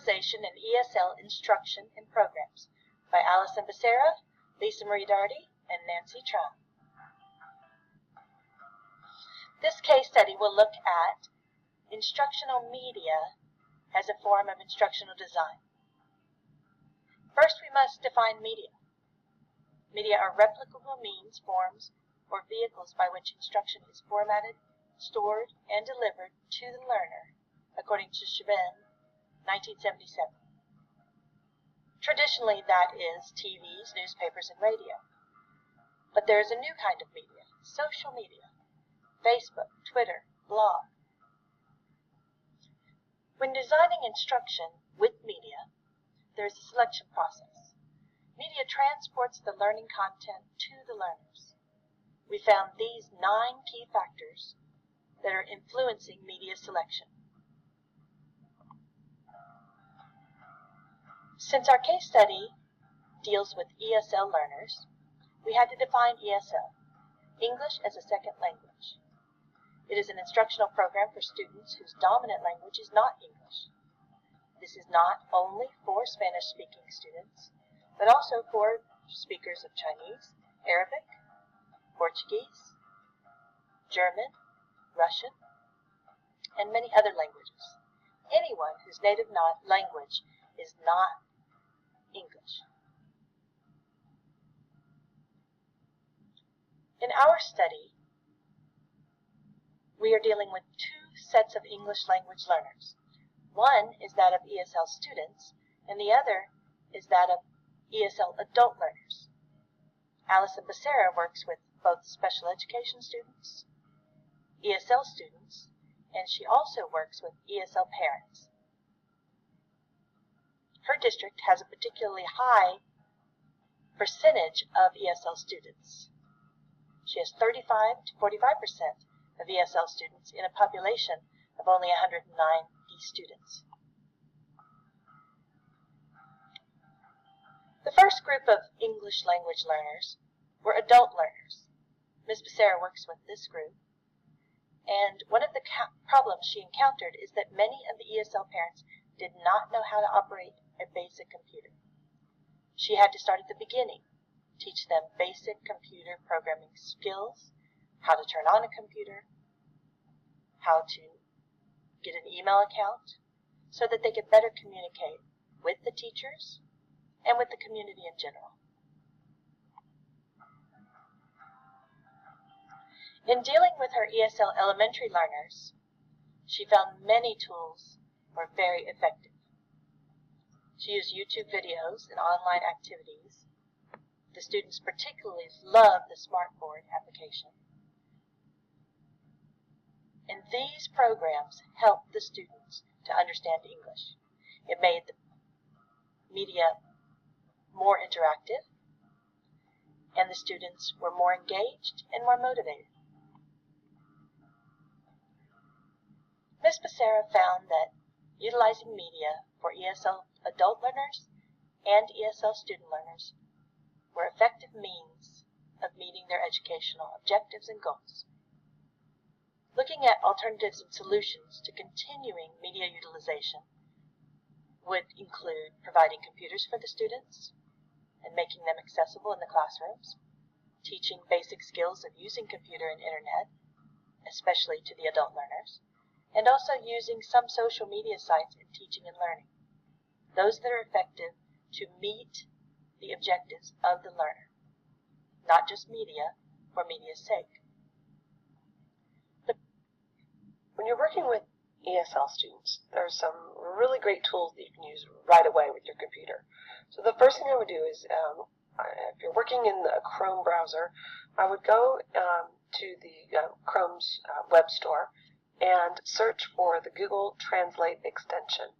Utilization in ESL Instruction and Programs by Allison Becerra, Lisa Marie Darty, and Nancy Tran. This case study will look at instructional media as a form of instructional design. First, we must define media. Media are replicable means, forms, or vehicles by which instruction is formatted, stored, and delivered to the learner, according to Chauvin, 1977. Traditionally, that is TVs, newspapers, and radio. But there is a new kind of media, social media, Facebook, Twitter, blog. When designing instruction with media, there is a selection process. Media transports the learning content to the learners. We found these 9 key factors that are influencing media selection. Since our case study deals with ESL learners, we had to define ESL, English as a Second Language. It is an instructional program for students whose dominant language is not English. This is not only for Spanish-speaking students, but also for speakers of Chinese, Arabic, Portuguese, German, Russian, and many other languages. Anyone whose native language is not English. In our study, we are dealing with 2 sets of English language learners. One is that of ESL students, and the other is that of ESL adult learners. Allison Becerra works with both special education students, ESL students, and she also works with ESL parents. Her district has a particularly high percentage of ESL students. She has 35 to 45% of ESL students in a population of only 190 students. The first group of English language learners were adult learners. Ms. Becerra works with this group, and one of the problems she encountered is that many of the ESL parents did not know how to operate a basic computer. She had to start at the beginning, teach them basic computer programming skills, how to turn on a computer, how to get an email account, so that they could better communicate with the teachers and with the community in general. In dealing with her ESL elementary learners, she found many tools were very effective. She used YouTube videos and online activities. The students particularly loved the Smartboard application. And these programs helped the students to understand English. It made the media more interactive, and the students were more engaged and more motivated. Ms. Becerra found that utilizing media for ESL adult learners and ESL student learners were effective means of meeting their educational objectives and goals. Looking at alternatives and solutions to continuing media utilization would include providing computers for the students and making them accessible in the classrooms, teaching basic skills of using computer and internet, especially to the adult learners, and also using some social media sites in teaching and learning, those that are effective to meet the objectives of the learner, not just media for media's sake. When you're working with ESL students, there are some really great tools that you can use right away with your computer. So the first thing I would do is, if you're working in the Chrome browser, I would go to the Chrome's web store and search for the Google Translate extension.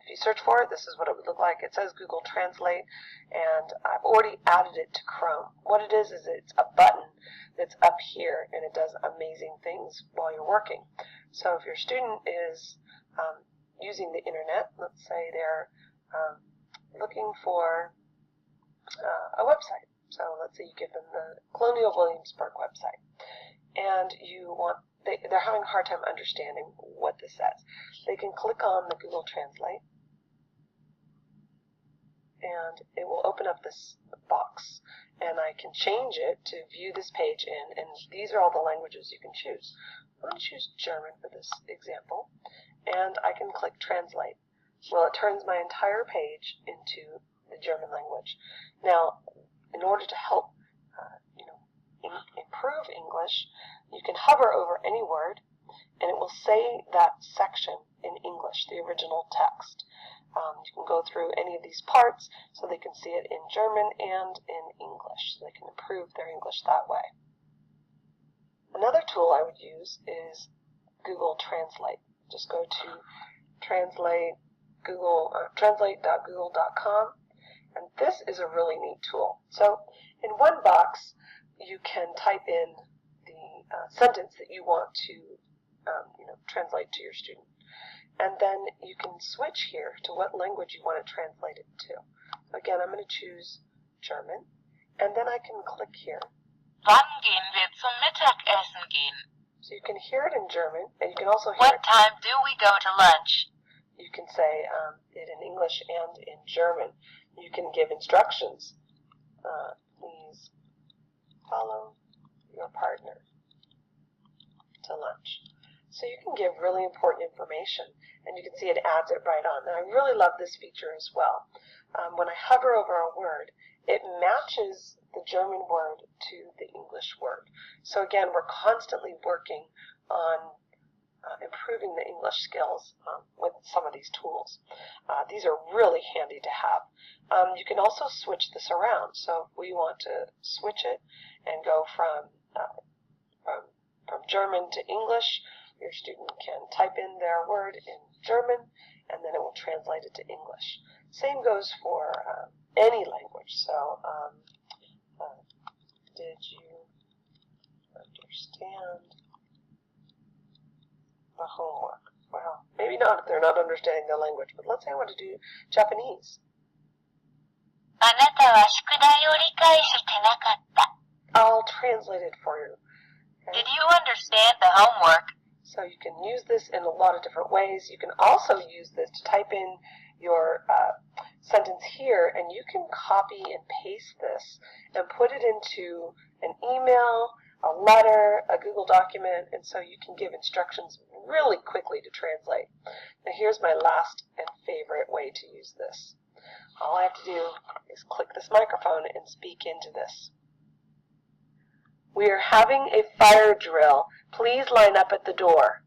If you search for it, this is what it would look like. It says Google Translate, and I've already added it to Chrome. What it is it's a button that's up here, and it does amazing things while you're working. So if your student is using the internet, let's say they're looking for a website. So let's say you give them the Colonial Williamsburg website, and they're having a hard time understanding what this says. They can click on the Google Translate, and it will open up this box, and I can change it to view this page in, and these are all the languages you can choose. I'm going to choose German for this example, and I can click Translate. Well, it turns my entire page into the German language. Now, in order to help improve English, you can hover over any word, and it will say that section in English, the original text. You can go through any of these parts so they can see it in German and in English, so they can improve their English that way. Another tool I would use is Google Translate. Just go to translate.google.com, and this is a really neat tool. So in one box, you can type in the sentence that you want to translate to your student. And then you can switch here to what language you want to translate it to. So again, I'm going to choose German, and then I can click here. Wann gehen wir zum Mittagessen gehen? So you can hear it in German, and you can also hear What time do we go to lunch? You can say it in English and in German. You can give instructions. Please follow your partner to lunch. So you can give really important information, and you can see it adds it right on. And I really love this feature as well. When I hover over a word, it matches the German word to the English word. So again, we're constantly working on improving the English skills with some of these tools. These are really handy to have. You can also switch this around. So if we want to switch it and go from German to English, your student can type in their word in German, and then it will translate it to English. Same goes for any language. So, did you understand the homework? Well, maybe not if they're not understanding the language, but let's say I want to do Japanese. あなたは宿題を理解してなかった。I'll translate it for you. Okay? Did you understand the homework? So you can use this in a lot of different ways. You can also use this to type in your sentence here, and you can copy and paste this and put it into an email, a letter, a Google document, and so you can give instructions really quickly to translate. Now here's my last and favorite way to use this. All I have to do is click this microphone and speak into this. We are having a fire drill. Please line up at the door.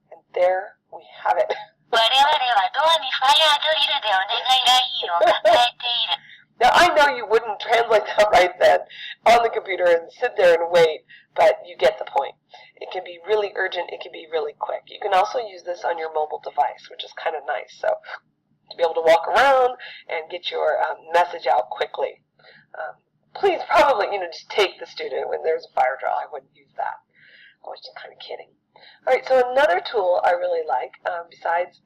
And there we have it. 我々はドアにファイアードリルでお願いラインを抱えている。 Now I know you wouldn't translate that right then on the computer and sit there and wait, but you get the point. It can be really urgent, it can be really quick. You can also use this on your mobile device, which is kind of nice. So to be able to walk around and get your message out quickly. Please probably, just take the student when there's a fire drill. I wouldn't use that. I was just kind of kidding. All right, so another tool I really like, besides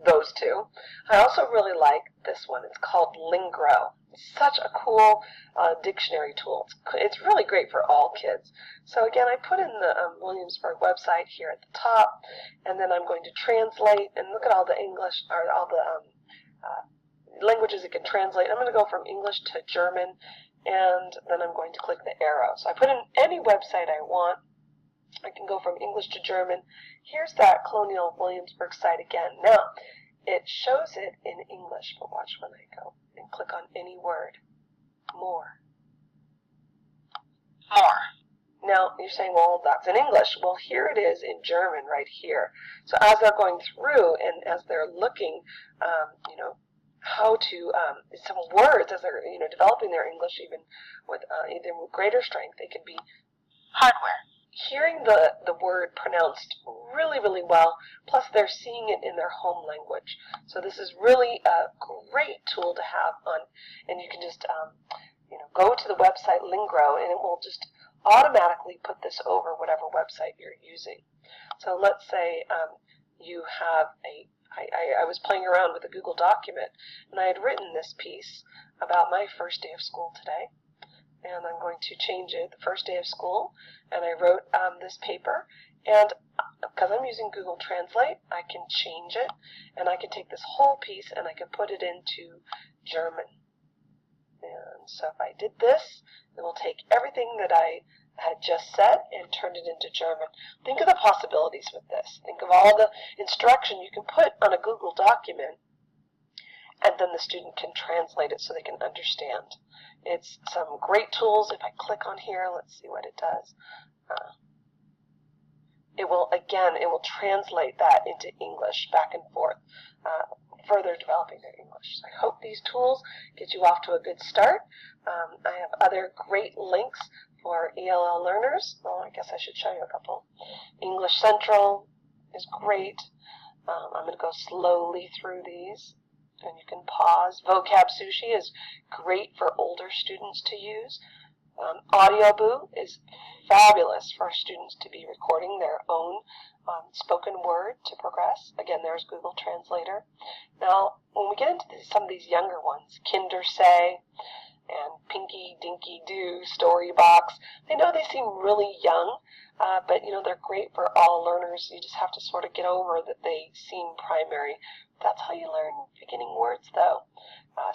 those two, I also really like this one. It's called Lingro. It's such a cool dictionary tool. It's really great for all kids. So again, I put in the Williamsburg website here at the top, and then I'm going to translate, and look at all the English, or all the languages it can translate. I'm going to go from English to German, and then I'm going to click the arrow. So I put in any website I want. I can go from English to German. Here's that Colonial Williamsburg site again. Now, it shows it in English, but watch when I go and click on any word. More. More. Now, you're saying, well, that's in English. Well, here it is in German right here. So as they're going through and as they're looking, how to, some words, as they're, developing their English even with greater strength, they can be Hardware. hearing the word pronounced really, really well, plus they're seeing it in their home language. So this is really a great tool to have on, and you can just, go to the website Lingro, and it will just automatically put this over whatever website you're using. So let's say you have I was playing around with a Google document, and I had written this piece about my first day of school today. And I'm going to change it, the first day of school, and I wrote this paper, and because I'm using Google Translate, I can change it, and I can take this whole piece and I can put it into German. And so if I did this, it will take everything that I had just said and turn it into German. Think of the possibilities with this. Think of all the instruction you can put on a Google document, and then the student can translate it so they can understand. It's some great tools. If I click on here, let's see what it does. It will translate that into English back and forth, further developing their English. So I hope these tools get you off to a good start. I have other great links for ELL learners. Well, I guess I should show you a couple. English Central is great. I'm going to go slowly through these, and you can pause. Vocab Sushi is great for older students to use. AudioBoo is fabulous for students to be recording their own spoken word to progress. Again, there's Google Translator. Now, when we get into some of these younger ones, Kindersay and Pinky Dinky Doo, Storybox, I know they seem really young, but you know they're great for all learners. You just have to sort of get over that they seem primary. That's how you learn beginning words, though.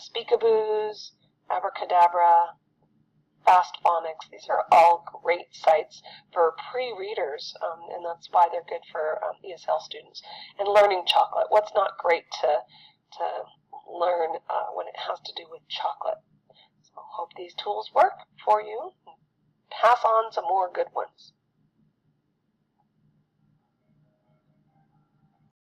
Speakaboos, Abracadabra, Fast Phonics, these are all great sites for pre-readers, and that's why they're good for ESL students. And Learning Chocolate. What's not great to learn when it has to do with chocolate? So I hope these tools work for you. Pass on some more good ones.